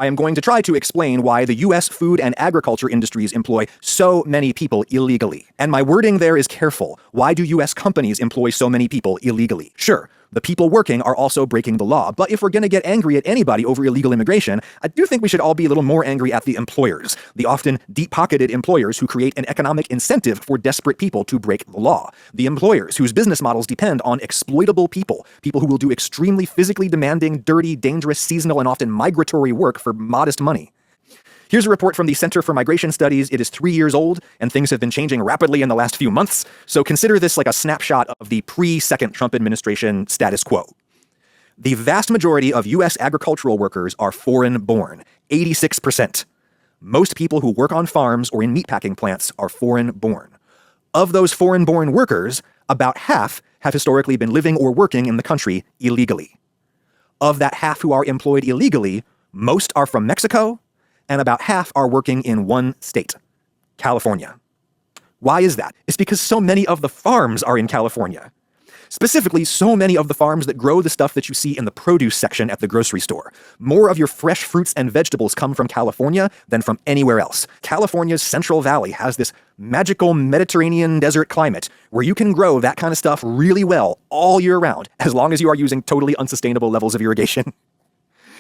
I am going to try to explain why the US food and agriculture industries employ so many people illegally. And my wording there is careful. Why do US companies employ so many people illegally? Sure, the people working are also breaking the law, but if we're going to get angry at anybody over illegal immigration, I do think we should all be a little more angry at the employers, the often deep-pocketed employers who create an economic incentive for desperate people to break the law. The employers whose business models depend on exploitable people who will do extremely physically demanding, dirty, dangerous, seasonal, and often migratory work for modest money. Here's a report from the Center for Migration Studies. It is 3 years old, and things have been changing rapidly in the last few months, so consider this like a snapshot of the pre-second Trump administration status quo. The vast majority of U.S. agricultural workers are foreign-born, 86%. Most people who work on farms or in meatpacking plants are foreign-born. Of those foreign-born workers, about half have historically been living or working in the country illegally. Of that half who are employed illegally, most are from Mexico, and about half are working in one state, California. Why is that? It's because so many of the farms are in California. Specifically, so many of the farms that grow the stuff that you see in the produce section at the grocery store. More of your fresh fruits and vegetables come from California than from anywhere else. California's Central Valley has this magical Mediterranean desert climate where you can grow that kind of stuff really well all year round, as long as you are using totally unsustainable levels of irrigation.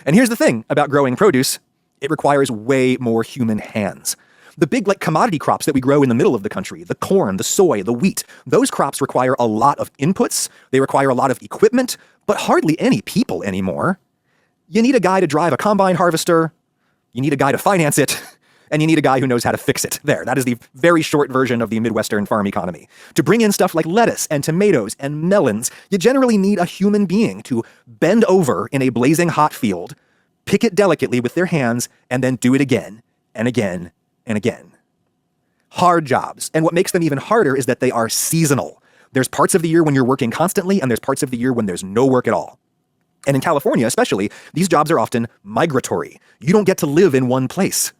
And here's the thing about growing produce. It requires way more human hands. The big commodity crops that we grow in the middle of the country, the corn, the soy, the wheat, those crops require a lot of inputs, they require a lot of equipment, but hardly any people anymore. You need a guy to drive a combine harvester, you need a guy to finance it, and you need a guy who knows how to fix it. There, that is the very short version of the Midwestern farm economy. To bring in stuff like lettuce and tomatoes and melons, you generally need a human being to bend over in a blazing hot field, pick it delicately with their hands, and then do it again and again and again. Hard jobs. And what makes them even harder is that they are seasonal. There's parts of the year when you're working constantly, and there's parts of the year when there's no work at all. And in California especially, these jobs are often migratory. You don't get to live in one place.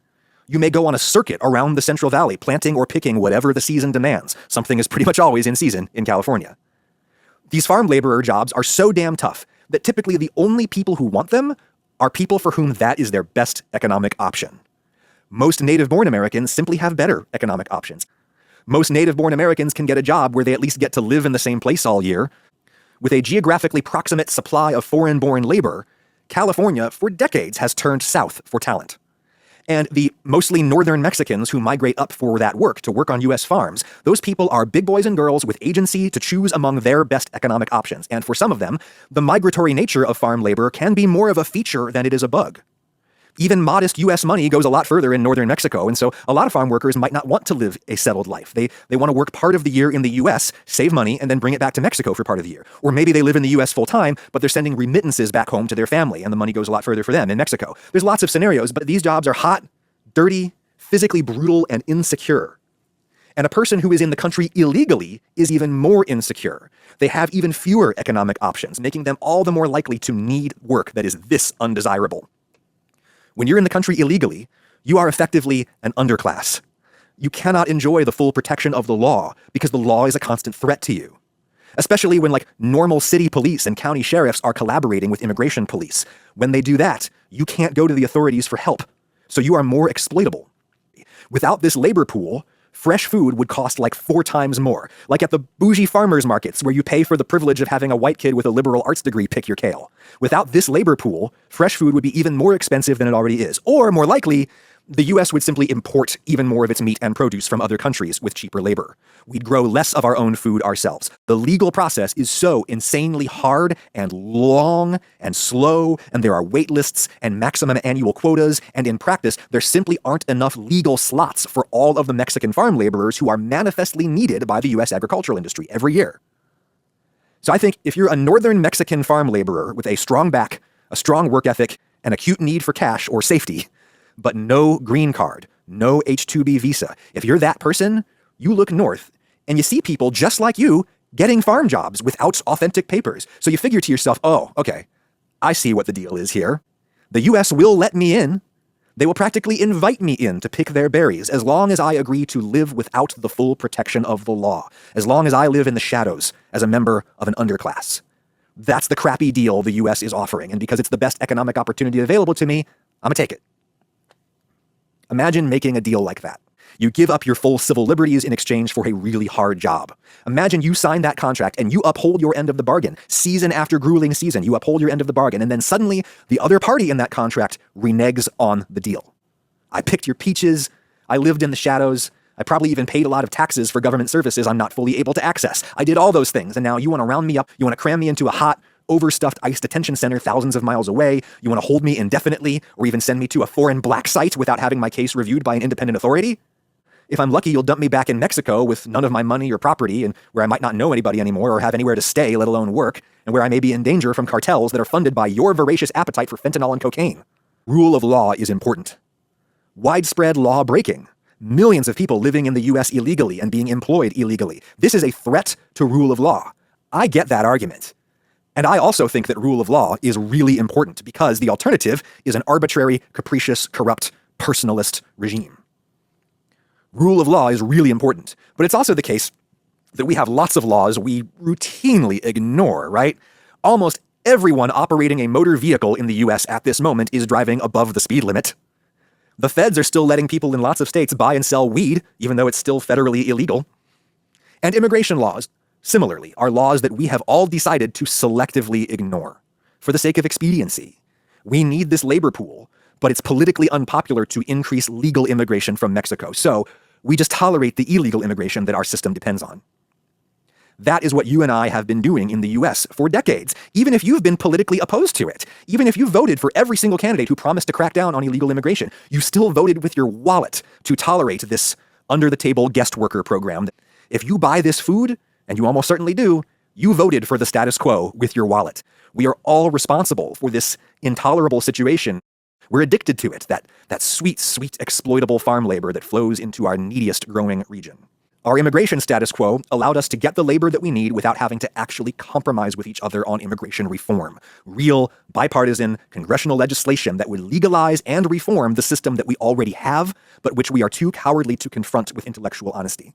You may go on a circuit around the Central Valley, planting or picking whatever the season demands. Something is pretty much always in season in California. These farm laborer jobs are so damn tough that typically the only people who want them are people for whom that is their best economic option. Most native-born Americans simply have better economic options. Most native-born Americans can get a job where they at least get to live in the same place all year. With a geographically proximate supply of foreign-born labor, California, for decades, has turned south for talent. And the mostly northern Mexicans who migrate up for that work, to work on U.S. farms, those people are big boys and girls with agency to choose among their best economic options. And for some of them, the migratory nature of farm labor can be more of a feature than it is a bug. Even modest U.S. money goes a lot further in northern Mexico, and so a lot of farm workers might not want to live a settled life. They want to work part of the year in the U.S., save money, and then bring it back to Mexico for part of the year. Or maybe they live in the U.S. full-time, but they're sending remittances back home to their family, and the money goes a lot further for them in Mexico. There's lots of scenarios, but these jobs are hot, dirty, physically brutal, and insecure. And a person who is in the country illegally is even more insecure. They have even fewer economic options, making them all the more likely to need work that is this undesirable. When you're in the country illegally, you are effectively an underclass. You cannot enjoy the full protection of the law because the law is a constant threat to you. Especially when normal city police and county sheriffs are collaborating with immigration police. When they do that, you can't go to the authorities for help. So you are more exploitable. Without this labor pool, fresh food would cost 4 times more. Like at the bougie farmers markets where you pay for the privilege of having a white kid with a liberal arts degree pick your kale. Without this labor pool, fresh food would be even more expensive than it already is. Or, more likely, the US would simply import even more of its meat and produce from other countries with cheaper labor. We'd grow less of our own food ourselves. The legal process is so insanely hard and long and slow, and there are wait lists and maximum annual quotas, and in practice, there simply aren't enough legal slots for all of the Mexican farm laborers who are manifestly needed by the US agricultural industry every year. So I think if you're a northern Mexican farm laborer with a strong back, a strong work ethic, an acute need for cash or safety, but no green card, no H-2B visa. If you're that person, you look north and you see people just like you getting farm jobs without authentic papers. So you figure to yourself, oh, okay, I see what the deal is here. The US will let me in. They will practically invite me in to pick their berries as long as I agree to live without the full protection of the law, as long as I live in the shadows as a member of an underclass. That's the crappy deal the US is offering, and because it's the best economic opportunity available to me, I'm gonna take it. Imagine making a deal like that. You give up your full civil liberties in exchange for a really hard job. Imagine you sign that contract and you uphold your end of the bargain. Season after grueling season, you uphold your end of the bargain, and then suddenly the other party in that contract reneges on the deal. I picked your peaches. I lived in the shadows. I probably even paid a lot of taxes for government services I'm not fully able to access. I did all those things, and now you want to round me up. You want to cram me into a hot, overstuffed ICE detention center thousands of miles away. You want to hold me indefinitely, or even send me to a foreign black site without having my case reviewed by an independent authority? If I'm lucky, you'll dump me back in Mexico with none of my money or property, and where I might not know anybody anymore or have anywhere to stay, let alone work, and where I may be in danger from cartels that are funded by your voracious appetite for fentanyl and cocaine. Rule of law is important. Widespread law breaking. Millions of people living in the US illegally and being employed illegally. This is a threat to rule of law. I get that argument. And I also think that rule of law is really important because the alternative is an arbitrary, capricious, corrupt, personalist regime. Rule of law is really important, but it's also the case that we have lots of laws we routinely ignore, right? Almost everyone operating a motor vehicle in the US at this moment is driving above the speed limit. The feds are still letting people in lots of states buy and sell weed, even though it's still federally illegal. And immigration laws, similarly, are laws that we have all decided to selectively ignore for the sake of expediency. We need this labor pool, but it's politically unpopular to increase legal immigration from Mexico, so we just tolerate the illegal immigration that our system depends on. That is what you and I have been doing in the US for decades, even if you've been politically opposed to it. Even if you voted for every single candidate who promised to crack down on illegal immigration, you still voted with your wallet to tolerate this under-the-table guest worker program. If you buy this food, and you almost certainly do, you voted for the status quo with your wallet. We are all responsible for this intolerable situation. We're addicted to it, that sweet, sweet exploitable farm labor that flows into our neediest growing region. Our immigration status quo allowed us to get the labor that we need without having to actually compromise with each other on immigration reform. Real, bipartisan, congressional legislation that would legalize and reform the system that we already have, but which we are too cowardly to confront with intellectual honesty.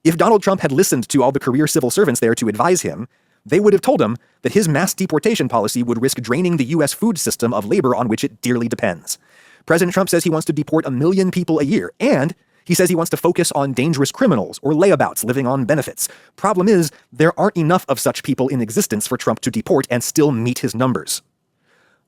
If Donald Trump had listened to all the career civil servants there to advise him, they would have told him that his mass deportation policy would risk draining the US food system of labor on which it dearly depends. President Trump says he wants to deport 1 million people a year, and he says he wants to focus on dangerous criminals or layabouts living on benefits. Problem is, there aren't enough of such people in existence for Trump to deport and still meet his numbers.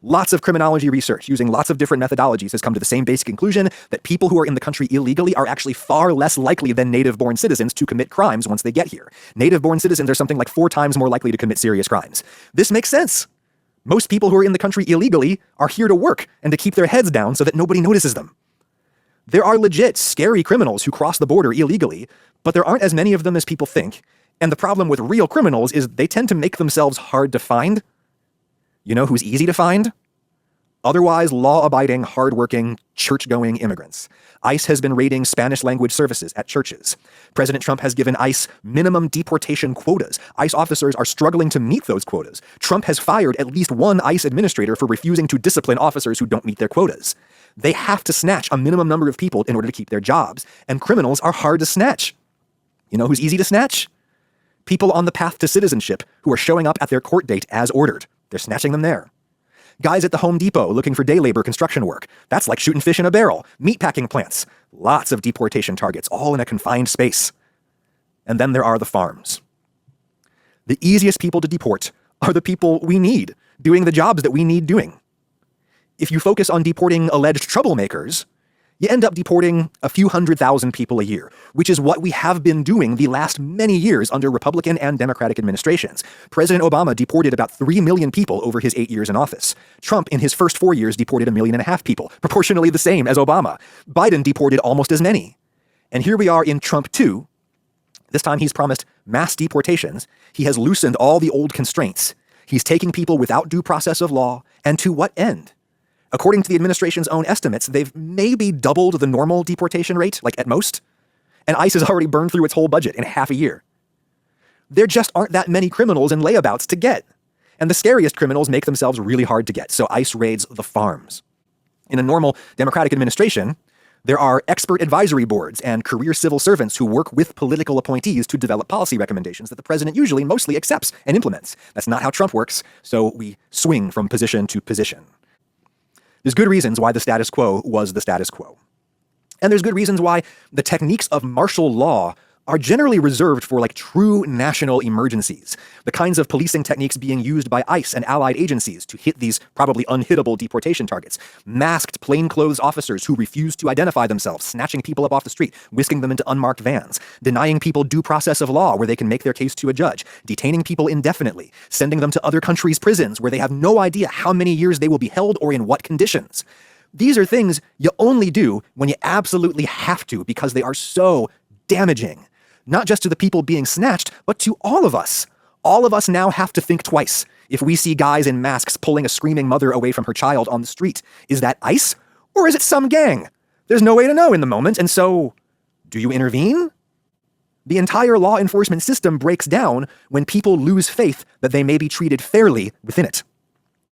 Lots of criminology research using lots of different methodologies has come to the same basic conclusion that people who are in the country illegally are actually far less likely than native-born citizens to commit crimes once they get here. Native-born citizens are something like 4 times more likely to commit serious crimes. This makes sense. Most people who are in the country illegally are here to work and to keep their heads down so that nobody notices them. There are legit, scary criminals who cross the border illegally, but there aren't as many of them as people think. And the problem with real criminals is they tend to make themselves hard to find. You know who's easy to find? Otherwise law-abiding, hard-working, church-going immigrants. ICE has been raiding Spanish-language services at churches. President Trump has given ICE minimum deportation quotas. ICE officers are struggling to meet those quotas. Trump has fired at least one ICE administrator for refusing to discipline officers who don't meet their quotas. They have to snatch a minimum number of people in order to keep their jobs, and criminals are hard to snatch. You know who's easy to snatch? People on the path to citizenship who are showing up at their court date as ordered. They're snatching them there. Guys at the Home Depot looking for day labor construction work. That's like shooting fish in a barrel. Meatpacking plants. Lots of deportation targets, all in a confined space. And then there are the farms. The easiest people to deport are the people we need, doing the jobs that we need doing. If you focus on deporting alleged troublemakers, you end up deporting a few 100,000 people a year, which is what we have been doing the last many years under Republican and Democratic administrations. President Obama deported about 3 million people over his 8 years in office. Trump, in his first 4 years, deported 1.5 million people, proportionally the same as Obama. Biden deported almost as many. And here we are in Trump 2. This time he's promised mass deportations. He has loosened all the old constraints. He's taking people without due process of law. And to what end? According to the administration's own estimates, they've maybe doubled the normal deportation rate, like at most, and ICE has already burned through its whole budget in half a year. There just aren't that many criminals and layabouts to get, and the scariest criminals make themselves really hard to get, so ICE raids the farms. In a normal Democratic administration, there are expert advisory boards and career civil servants who work with political appointees to develop policy recommendations that the president usually mostly accepts and implements. That's not how Trump works, so we swing from position to position. There's good reasons why the status quo was the status quo. And there's good reasons why the techniques of martial law are generally reserved for true national emergencies, the kinds of policing techniques being used by ICE and allied agencies to hit these probably unhittable deportation targets, masked plainclothes officers who refuse to identify themselves, snatching people up off the street, whisking them into unmarked vans, denying people due process of law where they can make their case to a judge, detaining people indefinitely, sending them to other countries' prisons where they have no idea how many years they will be held or in what conditions. These are things you only do when you absolutely have to because they are so damaging. Not just to the people being snatched, but to all of us. All of us now have to think twice. If we see guys in masks pulling a screaming mother away from her child on the street, is that ICE or is it some gang? There's no way to know in the moment, and so, do you intervene? The entire law enforcement system breaks down when people lose faith that they may be treated fairly within it.